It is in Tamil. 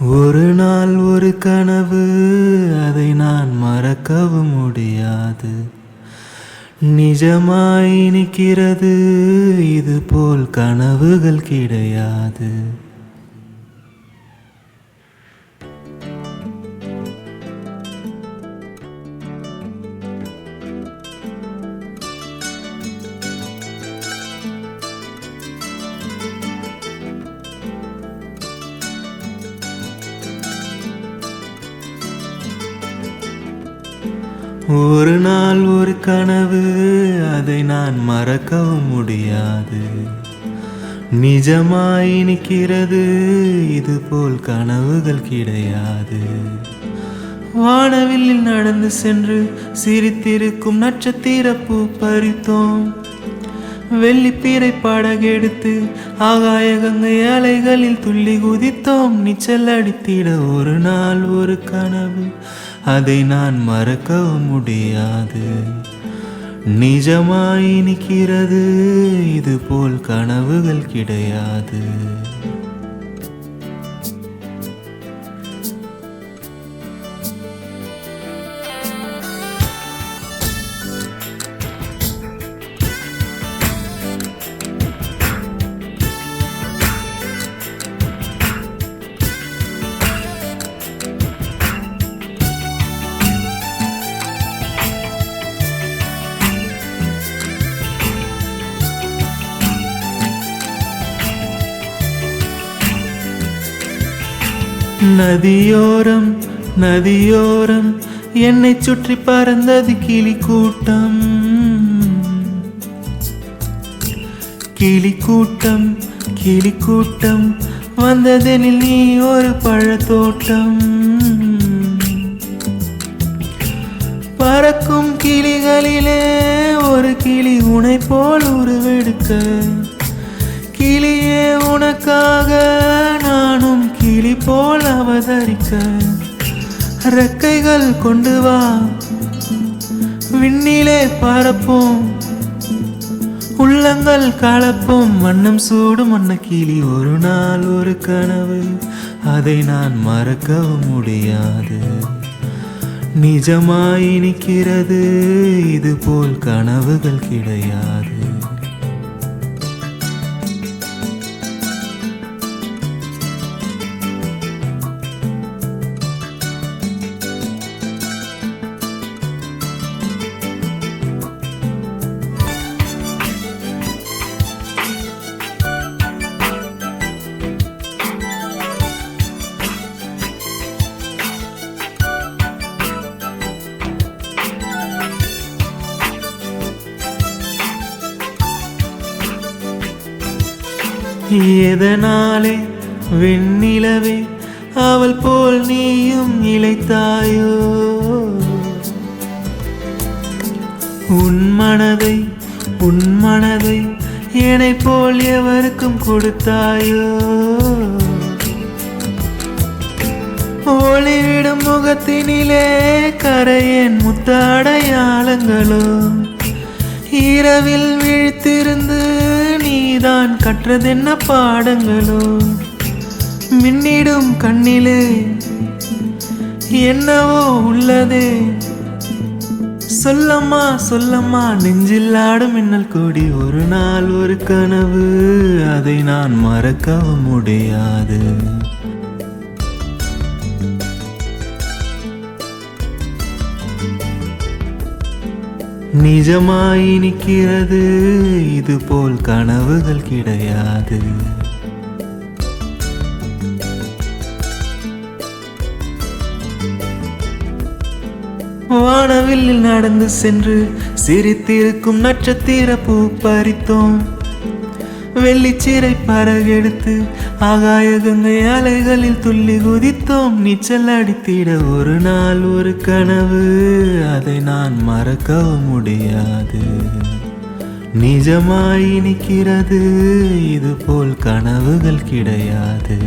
ஒரு நாள் ஒரு கனவு, அதை நான் மறக்கவும் முடியாது. நிஜமாய் நிற்கிறது, இது போல் கனவுகள் கிடையாது. ஒரு நாள் ஒரு கனவு, அதை நான் மறக்கவும் முடியாது. நிஜமாய் நிற்கிறது, இது போல் கனவுகள் கிடையாது. வானவில்லில் நடந்து சென்று சிரித்திருக்கும் நட்சத்திர பூ பறித்தோம். வெள்ளிப்பீரை படகெடுத்து ஆகாய கங்கை அலைகளில் துள்ளி குதித்தோம். நீச்சல் அடித்திட ஒரு நாள் ஒரு கனவு, அதை நான் மறக்கவும் முடியாது. நிஜமாய் நிற்கிறது, இது போல் கனவுகள் கிடையாது. நதியோரம் நதியோரம் என்னை சுற்றி பறந்தது கிளி கூட்டம். கிளி கூட்டம் கிளி கூட்டம் வந்ததெனில் நீ ஒரு பழத்தோட்டம். பறக்கும் கிளிகளிலே ஒரு கிளி உனை போல் உருவெடுக்க. கிளியே உனக்காக நானும் கிளி போல் அவதரிக்க. ரெக்கைகள் கொண்டு வா, விண்ணிலே பறப்போம். உள்ளங்கள் கலப்போம், வண்ணம் சூடும் வண்ண கிளி. ஒரு நாள் ஒரு கனவு, அதை நான் மறக்கவும் முடியாது. நிஜமாய் நிற்கிறது, இது போல் கனவுகள் கிடையாது. எதனாலே வெண்ணிலவே அவள் போல் நீயும் இளைத்தாயோ? உன் மனதை என்னை போல் எவருக்கும் கொடுத்தாயோ? ஒளிவிடும் முகத்தினிலே கரையேன் முத்த அடையாளங்களோ? இரவில் விழித்திருந்து நீதான் கற்றதென்ன பாடங்களோ? மின்னிடும் கண்ணிலே என்னவோ உள்ளதே. சொல்லம்மா சொல்லம்மா நெஞ்சில் ஆடும் மின்னல் கொடி. ஒரு நாள் ஒரு கனவு, அதை நான் மறக்கவும் முடியாது. நிஜமாய் நிற்கிறது, இது போல் கனவுகள் கிடையாது. வானவில்லில் நடந்து சென்று சிரித்திருக்கும் நட்சத்திர பூ பறித்தோம். வெள்ளிச்சிறை படகெடுத்து ஆகாய கங்கை அலைகளில் துள்ளி குதித்தோம். நீச்சல் அடித்திட ஒரு நாள் ஒரு கனவு, அதை நான் மறக்கவும் முடியாது. நிஜமாய் நிற்கிறது, இது போல் கனவுகள் கிடையாது.